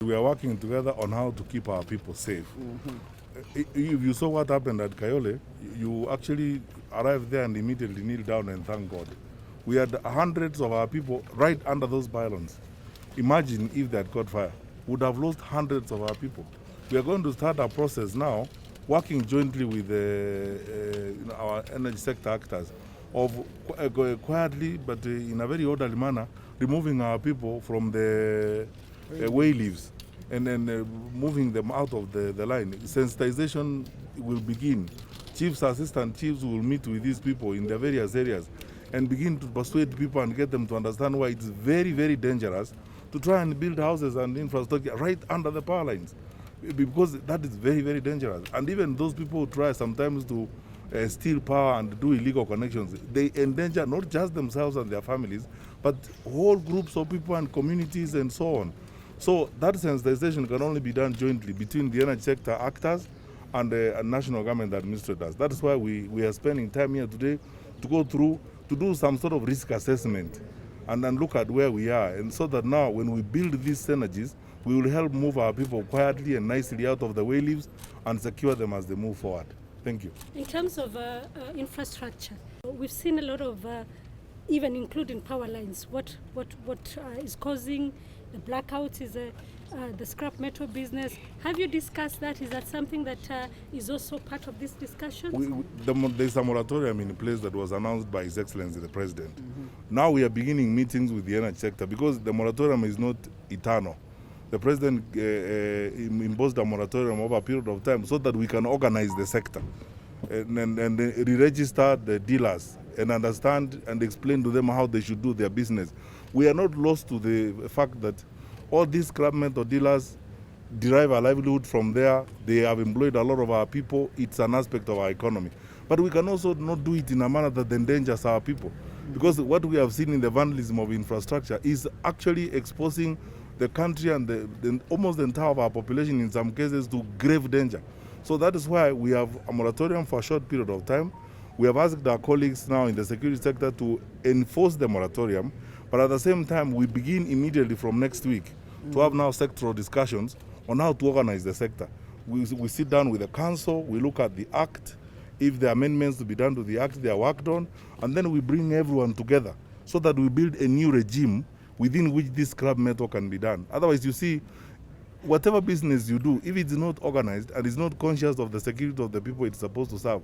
We are working together on how to keep our people safe. If you saw what happened at Kayole, you actually arrived there and immediately kneel down and thank God. We had hundreds of our people right under those pylons. Imagine if they had caught fire. We would have lost hundreds of our people. We are going to start a process now, working jointly with our energy sector actors, of quietly but in a very orderly manner, removing our people from the way leaves and then moving them out of the line. Sensitization will begin. Chiefs, assistant chiefs will meet with these people in the various areas and begin to persuade people and get them to understand why it's very, very dangerous to try and build houses and infrastructure right under the power lines, because that is very, very dangerous. And even those people who try sometimes to steal power and do illegal connections, they endanger not just themselves and their families, but whole groups of people and communities and so on. So that sensitization can only be done jointly between the energy sector actors and the national government administrators. That is why we are spending time here today to go through, to do some sort of risk assessment and then look at where we are. And so that now when we build these synergies, we will help move our people quietly and nicely out of the way leaves and secure them as they move forward. Thank you. In terms of infrastructure, we've seen a lot of, even including power lines. What is causing the blackouts is the scrap metal business. Have you discussed that? Is that something that is also part of this discussion? There's a moratorium in place that was announced by His Excellency the President. Now we are beginning meetings with the energy sector because the moratorium is not eternal. The President imposed a moratorium over a period of time so that we can organize the sector and re-register the dealers and understand and explain to them how they should do their business. We are not lost to the fact that all these scrap metal dealers derive a livelihood from there. They have employed a lot of our people. It's an aspect of our economy. But we can also not do it in a manner that endangers our people. Because what we have seen in the vandalism of infrastructure is actually exposing the country and almost the entire of our population in some cases to grave danger. So that is why we have a moratorium for a short period of time. We have asked our colleagues now in the security sector to enforce the moratorium, but at the same time we begin immediately from next week to have now sectoral discussions on how to organize the sector. We sit down with the council, we look at the act, if there are amendments to be done to the act, they are worked on, and then we bring everyone together so that we build a new regime within which this scrap metal can be done. Otherwise, you see, whatever business you do, if it's not organized and is not conscious of the security of the people it's supposed to serve,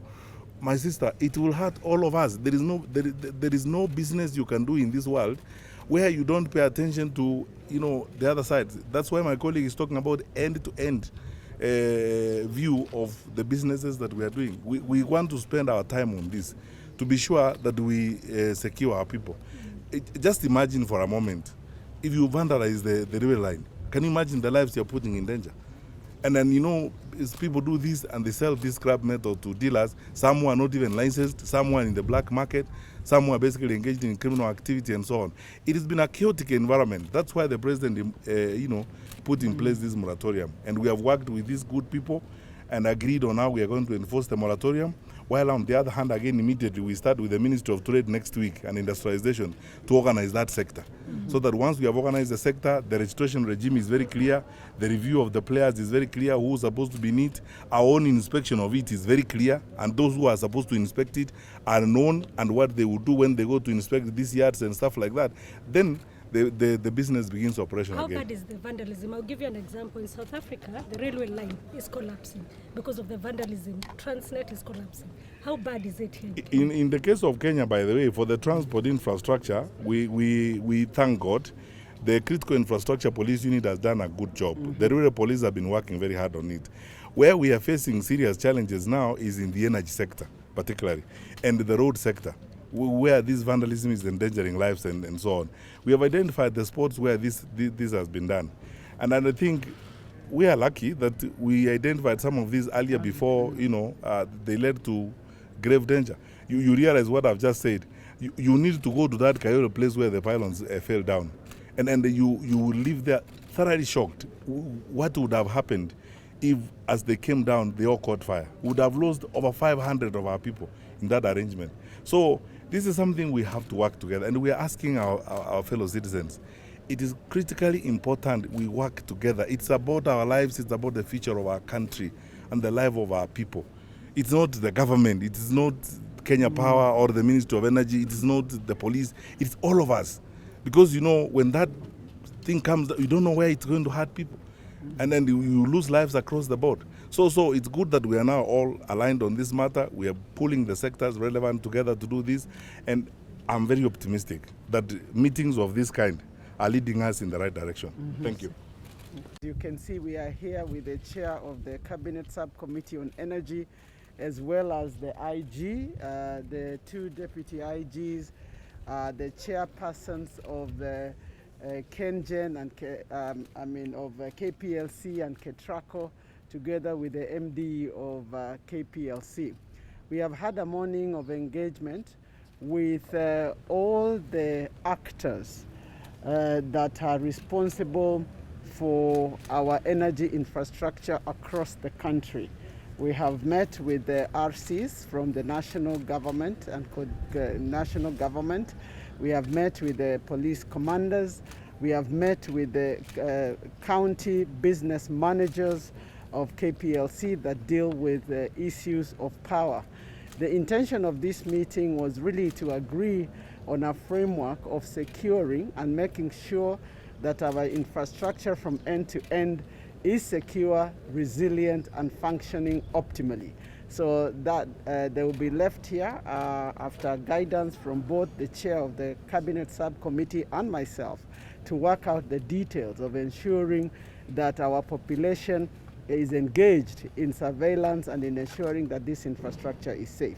my sister, it will hurt all of us. There is no business you can do in this world where you don't pay attention to, the other side. That's why my colleague is talking about end-to-end view of the businesses that we are doing. We want to spend our time on this to be sure that we secure our people. Just imagine for a moment, if you vandalize the railway line, can you imagine the lives you're putting in danger? And then, as people do this and they sell this scrap metal to dealers, some who are not even licensed, some who are in the black market, some who are basically engaged in criminal activity and so on. It has been a chaotic environment. That's why the President, put in place this moratorium. And we have worked with these good people and agreed on how we are going to enforce the moratorium. While on the other hand, again, immediately we start with the Ministry of Trade next week and Industrialization to organize that sector. So that once we have organized the sector, the registration regime is very clear, the review of the players is very clear, who is supposed to be in it, our own inspection of it is very clear, and those who are supposed to inspect it are known and what they will do when they go to inspect these yards and stuff like that. Then the business begins operation again. How bad is the vandalism? I'll give you an example. In South Africa, the railway line is collapsing because of the vandalism. Transnet is collapsing. How bad is it here? In the case of Kenya, by the way, for the transport infrastructure, we thank God. The critical infrastructure police unit has done a good job. The rural police have been working very hard on it. Where we are facing serious challenges now is in the energy sector, particularly, and the road sector, where this vandalism is endangering lives and so on. We have identified the spots where this has been done. And I think we are lucky that we identified some of these earlier before, they led to grave danger. You realize what I've just said. You need to go to that Kayole place where the pylons fell down. And you will leave there thoroughly shocked. What would have happened if, as they came down, they all caught fire? We would have lost over 500 of our people in that arrangement. So this is something we have to work together, and we are asking our fellow citizens, it is critically important we work together. It's about our lives, it's about the future of our country and the life of our people. It's not the government, it is not Kenya Power or the Ministry of Energy, it is not the police, it's all of us. Because when that thing comes, you don't know where it's going to hurt people. And then you lose lives across the board. So it's good that we are now all aligned on this matter. We are pulling the sectors relevant together to do this. And I'm very optimistic that meetings of this kind are leading us in the right direction. Thank you. You can see we are here with the chair of the Cabinet Subcommittee on Energy, as well as the IG, the two deputy IGs, the chairpersons of the Kenyan and of KPLC and Ketraco, together with the MD of KPLC. We have had a morning of engagement with all the actors that are responsible for our energy infrastructure across the country. We have met with the RCs from the national government and national government. We have met with the police commanders. We have met with the county business managers of KPLC that deal with the issues of power. The intention of this meeting was really to agree on a framework of securing and making sure that our infrastructure from end to end is secure, resilient, and functioning optimally. So that they will be left here after guidance from both the chair of the Cabinet Subcommittee and myself to work out the details of ensuring that our population is engaged in surveillance and in ensuring that this infrastructure is safe.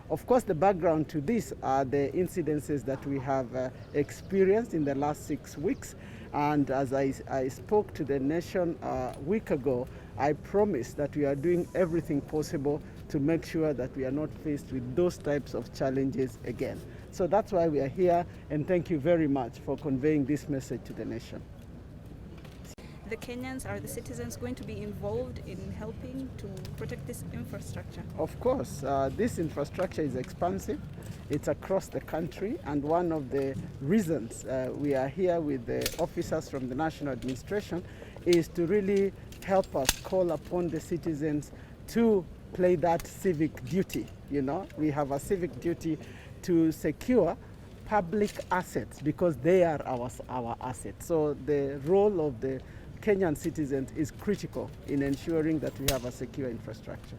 Of course, the background to this are the incidences that we have experienced in the last 6 weeks. And as I spoke to the nation a week ago, I promised that we are doing everything possible to make sure that we are not faced with those types of challenges again. So that's why we are here, and thank you very much for conveying this message to the nation. The Kenyans, are the citizens going to be involved in helping to protect this infrastructure? Of course, this infrastructure is expansive. It's across the country, and one of the reasons we are here with the officers from the National Administration is to really help us call upon the citizens to play that civic duty. We have a civic duty to secure public assets because they are our assets. So the role of the Kenyan citizens is critical in ensuring that we have a secure infrastructure.